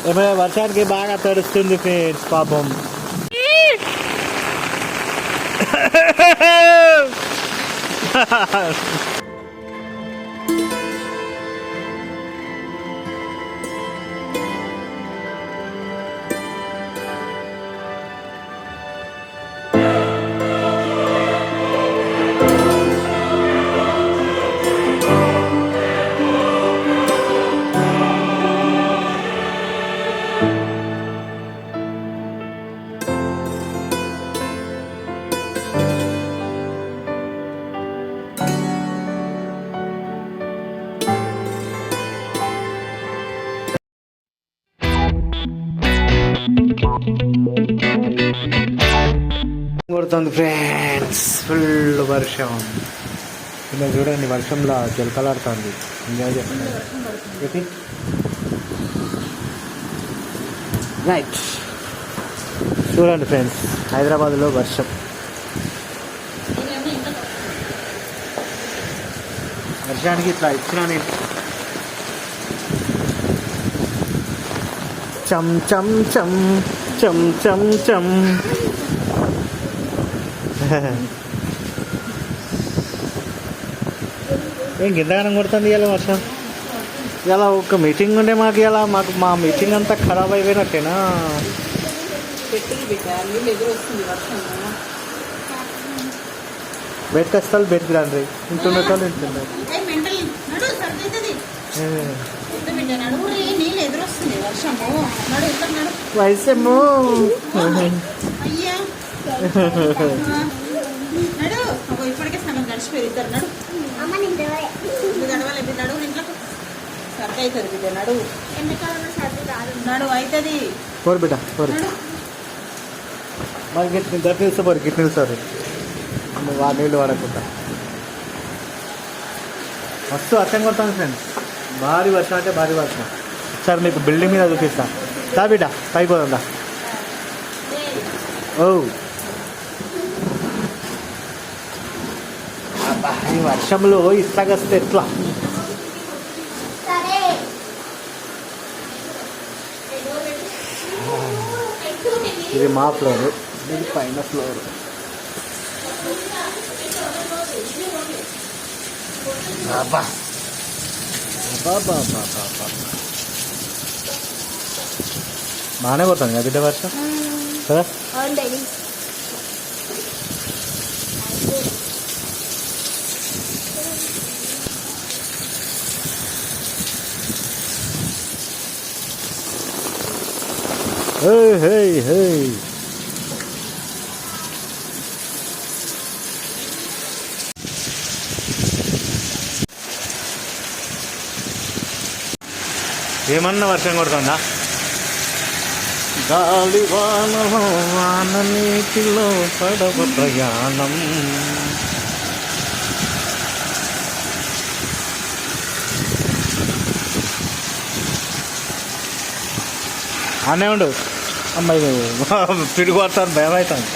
ఏమైనా వర్షానికి బాగా తడుస్తుంది ఫ్రెండ్స్ పాపం. కొడుతుంది ఫ్రెండ్స్, ఫుల్ వర్షం. ఇలా చూడండి, వర్షంలో జలకలాడుతుంది. ఎంజాయ్ చేస్తుంది. రైట్, చూడండి ఫ్రెండ్స్, హైదరాబాద్లో వర్షం. వర్షానికి ఇట్లా ఇచ్చినా నేను. చమ్ చమ్ చమ్ చమ్ చమ్ చమ్. ఏం గింతగానం కొడుతుంది ఇలా వర్షం. ఇలా ఒక మీటింగ్ ఉండే మాకు, ఇలా మా మీటింగ్ అంతా ఖరాబ్ అయిపోయినట్టేనా. బెడ్ కష్టాలు బెడ్కి రండి, ఇంటున్న వాళ్ళు ఇంటున్నారు. వయసేమో ఇప్పటికే సగం గడిచిపోయి ఇద్దరు నడు గడవాలి నడు ఇంట్లో సర్ది అవుతుంది బిడ్డ. నడు ఎండాకాలంలో సర్ది కాదు, నడు అవుతుంది. పోరు బిడ్డ పోరు. మరి గిట్ నిలుస్తారు గిట్ నిలుస్తారు, నీళ్ళు వాడకుండా. మస్తు వర్షం కొడుతుంది ఫ్రెండ్స్, భారీ వర్షం అంటే భారీ వర్షం. సార్ మీకు బిల్డింగ్ మీద చూపిస్తా. దా బిడ్డ పైకి పోదా. ఓ ఈ వర్షంలో ఇస్తాగస్తే ఎట్లా. ఇది మా ఫ్లోర్, ఇది పైన ఫ్లోర్. బాగానే పోతుంది కదా బిడ్డ వర్షం కదా. Hey, hey, hey. ఏమన్నా వర్షం కొడుతుందా. గాలి వానలో వాన నీటిలో పడవ ప్రయాణం. అనే ఉండు అమ్మాయి, పిడుగు కొడతాను, భయం అవుతాను.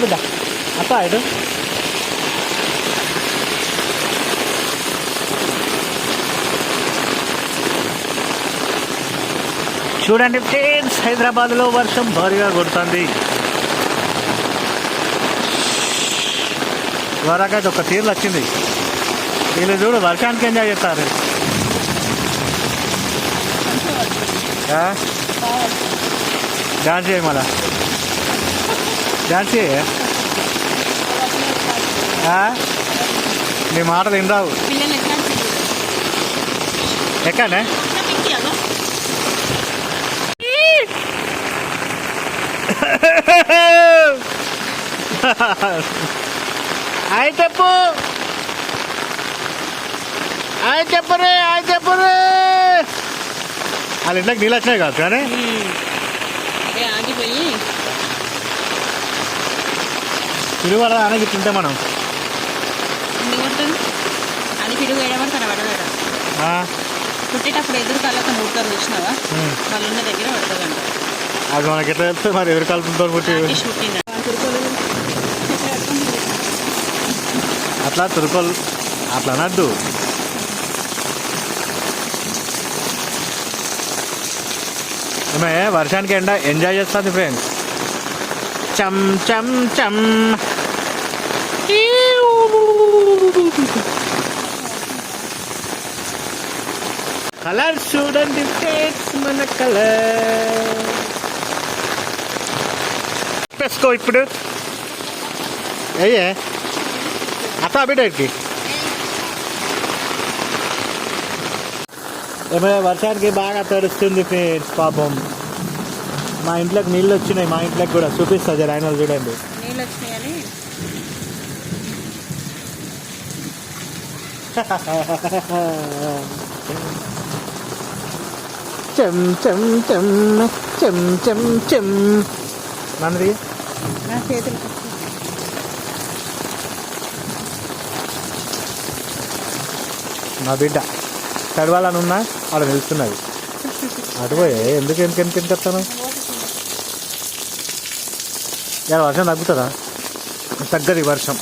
బిడ్డ అత్త ఇటు. చూడండి ఫ్రెండ్స్, హైదరాబాద్లో వర్షం భారీగా కొడుతుంది. వరకైతే ఒక తీర్లు వచ్చింది. వీళ్ళు చూడు వర్షానికి ఎంజాయ్ చేస్తారు. డాన్స్ చేయ, మళ్ళా డాన్స్ చేయ. నీ మాటలు ఏం రావు. ఎక్కడే హాయ్ చెప్పు, హాయ్ చెప్పరే, హాయ్ చెప్పరే. వాళ్ళ ఇంట్లోకి నీళ్ళు వచ్చినాయి కాదు కానీ అదే ఆగిపోయి తిరుగుబడ అనేది తింటే మనం ఎందుకు కొడుతుంది అది పిడుగు వేయబడతారా పడవేడ పుట్టేటప్పుడు ఎదురు కళ్ళతో నూరుతారు చూసినావా వాళ్ళు ఉన్న దగ్గర పడుతుందంట అది మనకి ఎట్లా చెప్తే మరి ఎవరు కలుపుతో పుట్టి షూటింగ్ అట్లా తురుకోలు అట్లా అనద్దు. ఏమే వర్షానికి ఎండ ఎంజాయ్ చేస్తుంది ఫ్రెండ్స్. చమ్ చమ్ చమ్ కలర్ చూడండి ఫ్రెండ్స్ మన కలర్ పెసుకో ఇప్పుడు అయ్యే అట్లా బిడ్డకి ఏమైనా వర్షానికి బాగా తడుస్తుంది ఫ్రెండ్స్. పాపం మా ఇంట్లోకి నీళ్ళు వచ్చినాయి, మా ఇంట్లోకి కూడా చూపిస్తా జర ఆయన చూడండి. నీళ్ళు వచ్చినాయని చెమ్ చెమ్ చెమ్ చెమ్ చెమ్ చెమ్ నన్నది నా చేతులు నా బిడ్డ చదవాలని ఉన్నా అక్కడ నిలుస్తున్నది. అటుపోయే ఎందుకు ఎందుకు చెప్తాను. ఇలా వర్షం తగ్గుతుందా? తగ్గది వర్షం.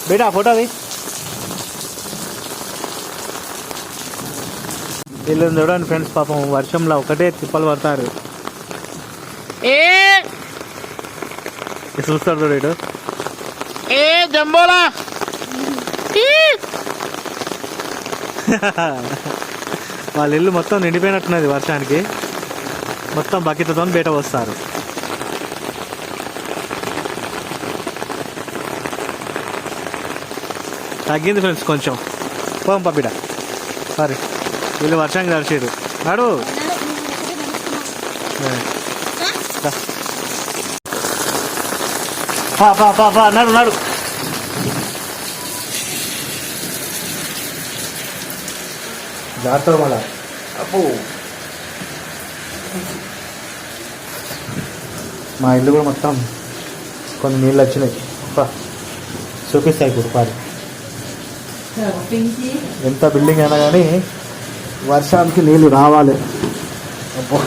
బిడ్డ ఫోటో అది వీళ్ళు చూడండి ఫ్రెండ్స్. పాపం వర్షంలో ఒకటే తిప్పలు పడతారు. చూస్తాడు చూడు ఇటు జంబోలా వాళ్ళ ఇల్లు మొత్తం నిండిపోయినట్టున్నది వర్షానికి. మొత్తం బకెట్తో బయట వస్తారు. తగ్గింది ఫ్రెండ్స్ కొంచెం. పోం పబ్బిడ సరే వీళ్ళు వర్షానికి తడిచారు. నాడు నాడు నాడు జాగ్రత్త మళ్ళా. అప్పు మా ఇల్లు కూడా మొత్తం కొన్ని నీళ్ళు వచ్చినాయి. చూపిస్తాయి ఇప్పుడు పారి. ఎంత బిల్డింగ్ అయినా కానీ వర్షానికి నీళ్ళు రావాలి. అబ్బో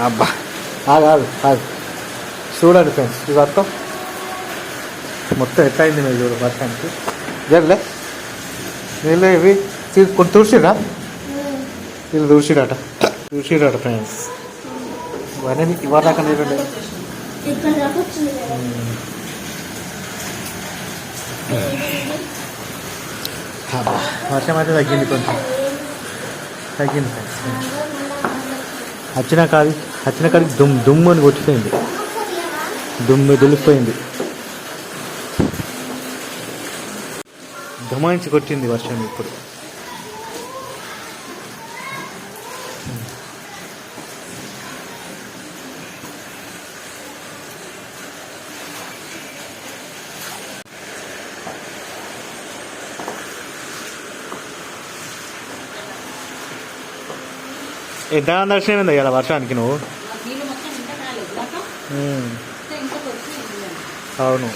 అబ్బా కాదు కాదు చూడండి ఫ్రెండ్స్. ఇది వర్తం మొత్తం ఎట్లయింది మీరు చూడు వర్షానికి. జరలే నీళ్ళు ఇవి కొన్ని తుడిచిరా వీళ్ళు తుడిచిరట ఫ్రెండ్స్. ఇవన్నీ ఇవాళ దాకా నీళ్ళు వర్షం అయితే తగ్గింది కొంచెం తగ్గింది ఫ్రెండ్స్. వచ్చిన కాడికి దుమ్ము అని కొట్టిపోయింది. దుమ్ము దులిపోయింది. దుమాయించి కొట్టింది వర్షం ఇప్పుడు. ఎంత దర్శనం ఇలా వర్షానికి నువ్వు. అవును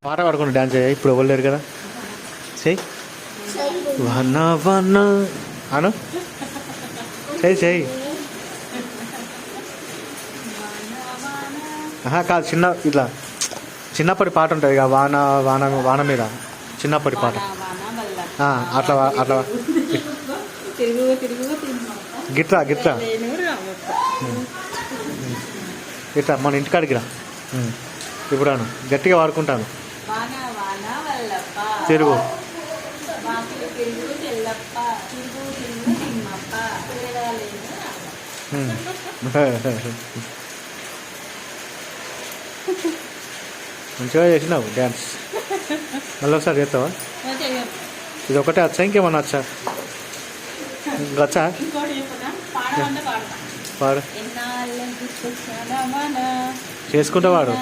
పాట పాడుకుంటూ డాన్స్ చేయ. ఇప్పుడు ఎవరు లేరు కదా. చెయ్యి వన వన అను చెయ్యి. కాదు చిన్న ఇట్లా చిన్నప్పటి పాట ఉంటుంది ఇక వాన వాన వాన మీద చిన్నప్పటి పాట. అట్లా అట్లా గిట్లా గిట్లా ఇట్లా మన ఇంటికాడికి రా. ఇప్పుడు అను గట్టిగా వాడుకుంటాను. తిరుగు మంచిగా చేసినావు డ్యాన్స్. మళ్ళీ ఒకసారి చేస్తావా? ఇది ఒకటే వచ్చా ఇంకేమన్నా వచ్చా? వచ్చా? పాడు చేసుకుంటా వాడు.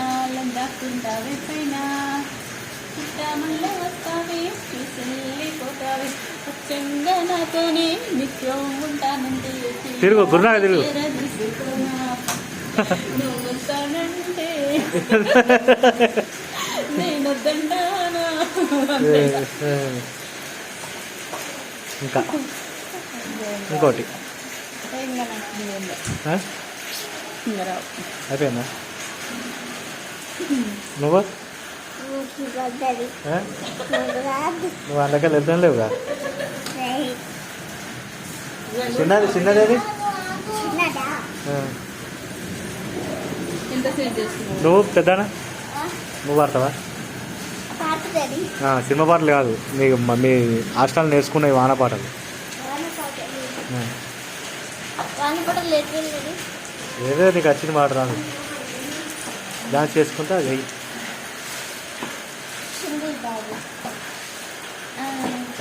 తిరుగు గురునాథ తిరుగు. ఇంకా ఇంకోటి అయిపోయిందా? నువ్వు నువ్వు అందుకే వెళ్తాను లేవుగా. చిన్నది చిన్నది నువ్వు పెద్దనా? నువ్వు పాడతావా? సినిమా పాటలు కాదు, మీకు మీ హాస్టల్ నేర్చుకునే వాన పాటలు. ఏదో నీకు వచ్చిన మాట రాదు, డాన్స్ చేసుకుంటా అది.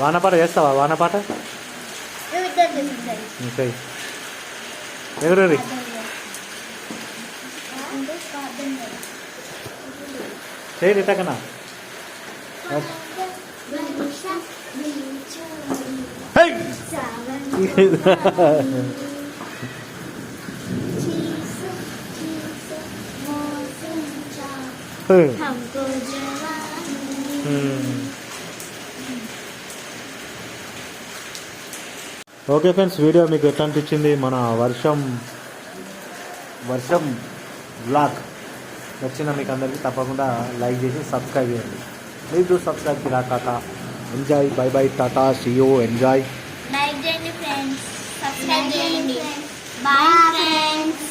వానపాట చేస్తావా? వానపాట ఎవరు చేయి రిటకనా? ఓకే ఫ్రెండ్స్, వీడియో మీకు ఎట్లా అనిపించింది? మన వర్షం బ్లాగ్ నచ్చిన మీకు అందరికీ తప్పకుండా లైక్ చేసి సబ్స్క్రైబ్ చేయండి. ప్లీజ్ డూ సబ్స్క్రైబ్ కిరా tata enjoy. Bye bye tata see you enjoy. Like చేయండి ఫ్రెండ్స్, సబ్స్క్రైబ్ చేయండి. Bye friends.